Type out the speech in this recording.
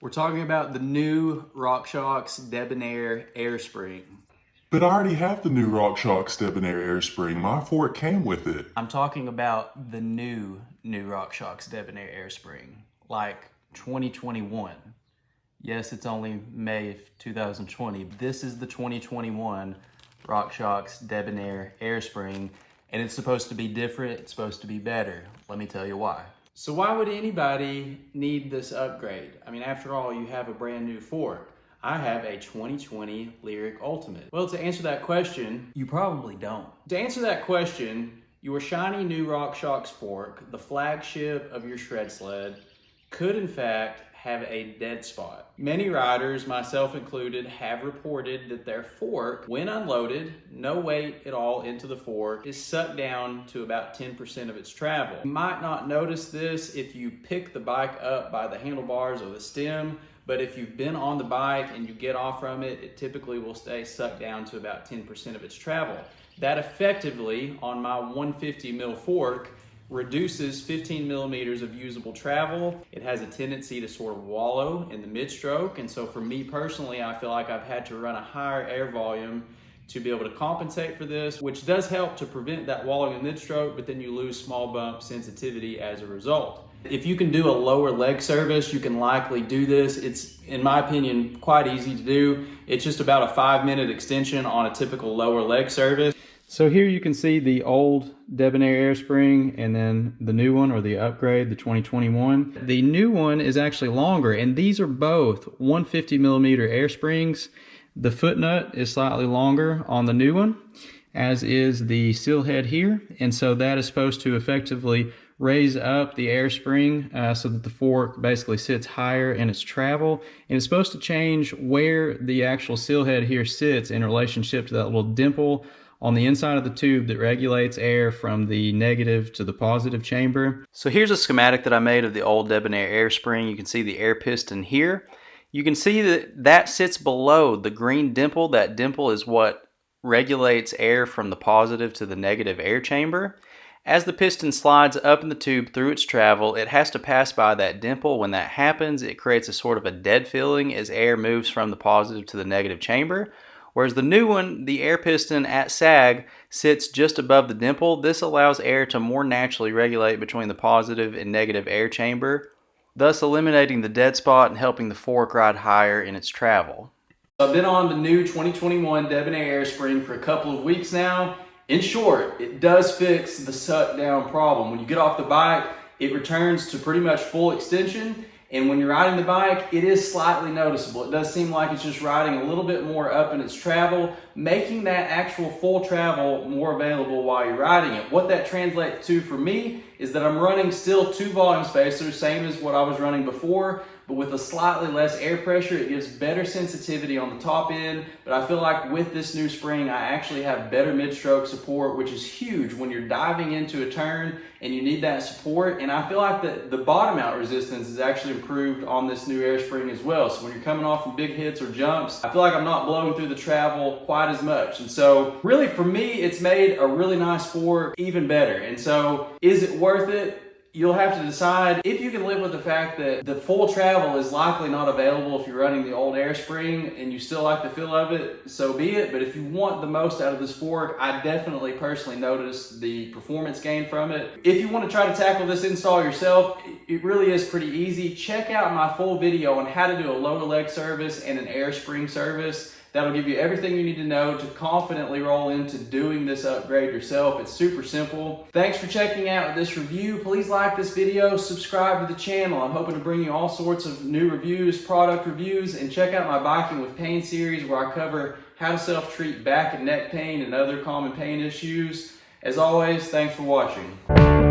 We're talking about the new Rockshox Debonair air spring. But I already have the new Rockshox Debonair air spring. My fork came with it. I'm talking about the new Rockshox Debonair air spring, like 2021. Yes, it's only May of 2020. This is the 2021 Rockshox Debonair air spring, and it's supposed to be different, it's supposed to be better. Let me tell you why. So why would anybody need this upgrade? I mean, after all, you have a brand new fork. I have a 2020 Lyric Ultimate. Well, to answer that question, you probably don't. To answer that question, your shiny new Rockshox fork, the flagship of your shred sled, could in fact have a dead spot. Many riders, myself included, have reported that their fork, when unloaded, no weight at all into the fork, is sucked down to about 10% of its travel. You might not notice this if you pick the bike up by the handlebars or the stem, but if you've been on the bike and you get off from it, it typically will stay sucked down to about 10% of its travel. That effectively, on my 150 mil fork, reduces 15 millimeters of usable travel. It has a tendency to sort of wallow in the mid-stroke, and so for me personally, I feel like I've had to run a higher air volume to be able to compensate for this, which does help to prevent that wallowing in mid-stroke, but then you lose small bump sensitivity as a result. If you can do a lower leg service, you can likely do this. It's, in my opinion, quite easy to do. It's just about a 5-minute extension on a typical lower leg service. So here you can see the old Debonair air spring and then the new one, or the upgrade, the 2021. The new one is actually longer, and these are both 150 millimeter air springs. The foot nut is slightly longer on the new one, as is the seal head here, and so that is supposed to effectively raise up the air spring so that the fork basically sits higher in its travel, and it's supposed to change where the actual seal head here sits in relationship to that little dimple on the inside of the tube that regulates air from the negative to the positive chamber. So here's a schematic that I made of the old Debonair air spring. You can see the air piston here. You can see that that sits below the green dimple. That dimple is what regulates air from the positive to the negative air chamber. As the piston slides up in the tube through its travel, it has to pass by that dimple. When that happens, it creates a sort of a dead feeling as air moves from the positive to the negative chamber. Whereas the new one, the air piston at sag, sits just above the dimple. This allows air to more naturally regulate between the positive and negative air chamber, thus eliminating the dead spot and helping the fork ride higher in its travel. I've been on the new 2021 Debonair air spring for a couple of weeks now. In short, it does fix the suck down problem. When you get off the bike, it returns to pretty much full extension. And when you're riding the bike, it is slightly noticeable. It does seem like it's just riding a little bit more up in its travel, making that actual full travel more available while you're riding it. What that translates to for me is that I'm running still 2 volume spacers, same as what I was running before, but with a slightly less air pressure. It gives better sensitivity on the top end, but I feel like with this new spring, I actually have better mid-stroke support, which is huge when you're diving into a turn and you need that support. And I feel like the bottom out resistance is actually improved on this new air spring as well. So when you're coming off from big hits or jumps, I feel like I'm not blowing through the travel quite as much. And so really for me, it's made a really nice fork even better. And so is it worth it? You'll have to decide. If you can live with the fact that the full travel is likely not available if you're running the old air spring and you still like the feel of it, so be it. But if you want the most out of this fork, I definitely personally noticed the performance gain from it. If you want to try to tackle this install yourself, it really is pretty easy. Check out my full video on how to do a lower leg service and an air spring service. That'll give you everything you need to know to confidently roll into doing this upgrade yourself. It's super simple. Thanks for checking out this review. Please like this video, subscribe to the channel. I'm hoping to bring you all sorts of new reviews, product reviews, and check out my Biking with Pain series where I cover how to self-treat back and neck pain and other common pain issues. As always, thanks for watching.